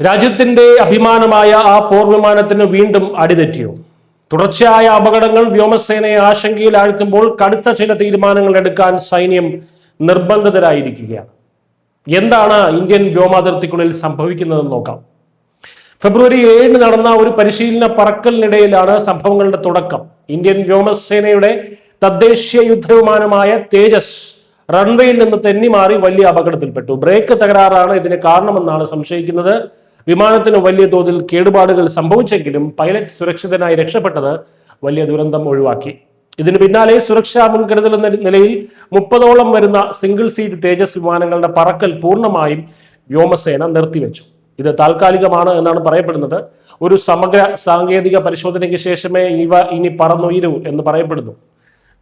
രാജ്യത്തിന്റെ അഭിമാനമായ ആ പോർവിമാനത്തിന് വീണ്ടും അടിതെറ്റിയോ? തുടർച്ചയായ അപകടങ്ങൾ വ്യോമസേനയെ ആശങ്കയിലാഴ്ത്തുമ്പോൾ കടുത്ത ചില തീരുമാനങ്ങൾ എടുക്കാൻ സൈന്യം നിർബന്ധിതരായിരിക്കുകയാണ്. എന്താണ് ഇന്ത്യൻ വ്യോമാതിർത്തിക്കുള്ളിൽ സംഭവിക്കുന്നതെന്ന് നോക്കാം. ഫെബ്രുവരി 7 നടന്ന ഒരു പരിശീലന പറക്കലിനിടയിലാണ് സംഭവങ്ങളുടെ തുടക്കം. ഇന്ത്യൻ വ്യോമസേനയുടെ തദ്ദേശീയ യുദ്ധവിമാനമായ തേജസ് റൺവേയിൽ നിന്ന് തെന്നിമാറി വലിയ അപകടത്തിൽപ്പെട്ടു. ബ്രേക്ക് തകരാറാണ് ഇതിന് കാരണമെന്നാണ് സംശയിക്കുന്നത്. വിമാനത്തിന് വലിയ തോതിൽ കേടുപാടുകൾ സംഭവിച്ചെങ്കിലും പൈലറ്റ് സുരക്ഷിതനായി രക്ഷപ്പെട്ടത് വലിയ ദുരന്തം ഒഴിവാക്കി. ഇതിന് പിന്നാലെ സുരക്ഷാ മുൻകരുതൽ എന്ന നിലയിൽ 30ഓളം വരുന്ന സിംഗിൾ സീറ്റ് തേജസ് വിമാനങ്ങളുടെ പറക്കൽ പൂർണ്ണമായും വ്യോമസേന നിർത്തിവെച്ചു. ഇത് താൽക്കാലികമാണ് എന്നാണ് പറയപ്പെടുന്നത്. ഒരു സമഗ്ര സാങ്കേതിക പരിശോധനയ്ക്ക് ശേഷമേ ഇവ ഇനി പറന്നുയരൂ എന്ന് പറയപ്പെടുന്നു.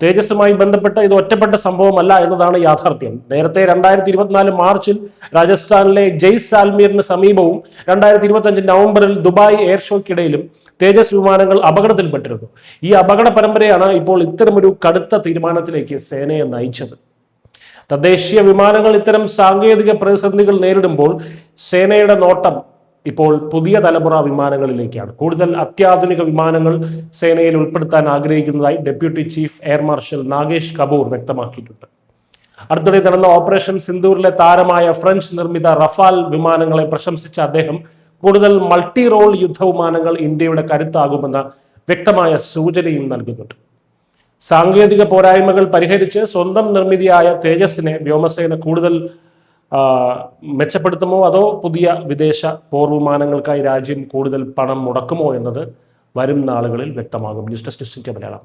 തേജസ്സുമായി ബന്ധപ്പെട്ട ഇത് ഒറ്റപ്പെട്ട സംഭവമല്ല എന്നതാണ് യാഥാർത്ഥ്യം. നേരത്തെ 2024 മാർച്ചിൽ രാജസ്ഥാനിലെ ജയ്സാൽമീറിന് സമീപവും 2025 നവംബറിൽ ദുബായ് എയർ ഷോയ്ക്കിടയിലും തേജസ് വിമാനങ്ങൾ അപകടത്തിൽപ്പെട്ടിരുന്നു. ഈ അപകട പരമ്പരയാണ് ഇപ്പോൾ ഇത്തരമൊരു കടുത്ത തീരുമാനത്തിലേക്ക് സേനയെ നയിച്ചത്. തദ്ദേശീയ വിമാനങ്ങൾ ഇത്തരം സാങ്കേതിക പ്രതിസന്ധികൾ നേരിടുമ്പോൾ സേനയുടെ നോട്ടം ഇപ്പോൾ പുതിയ തലമുറ വിമാനങ്ങളിലേക്കാണ്. കൂടുതൽ അത്യാധുനിക വിമാനങ്ങൾ സേനയിൽ ഉൾപ്പെടുത്താൻ ആഗ്രഹിക്കുന്നതായി deputy chief air marshal Nagesh Kapoor വ്യക്തമാക്കിയിട്ടുണ്ട്. അടുത്തിടെ നടന്ന ഓപ്പറേഷൻ സിന്ദൂറിലെ താരമായ ഫ്രഞ്ച് നിർമ്മിത റഫാൽ വിമാനങ്ങളെ പ്രശംസിച്ച അദ്ദേഹം കൂടുതൽ മൾട്ടി റോൾ യുദ്ധവിമാനങ്ങൾ ഇന്ത്യയുടെ കരുത്താകുമെന്ന വ്യക്തമായ സൂചനയും നൽകുന്നുണ്ട്. സാങ്കേതിക പോരായ്മകൾ പരിഹരിച്ച് സ്വന്തം നിർമ്മിതിയായ തേജസിനെ വ്യോമസേന കൂടുതൽ മെച്ചപ്പെടുത്തുമോ അതോ പുതിയ വിദേശ പോർവിമാനങ്ങൾക്കായി രാജ്യം കൂടുതൽ പണം മുടക്കുമോ എന്നത് വരും നാളുകളിൽ വ്യക്തമാകും. News desk Malayalam.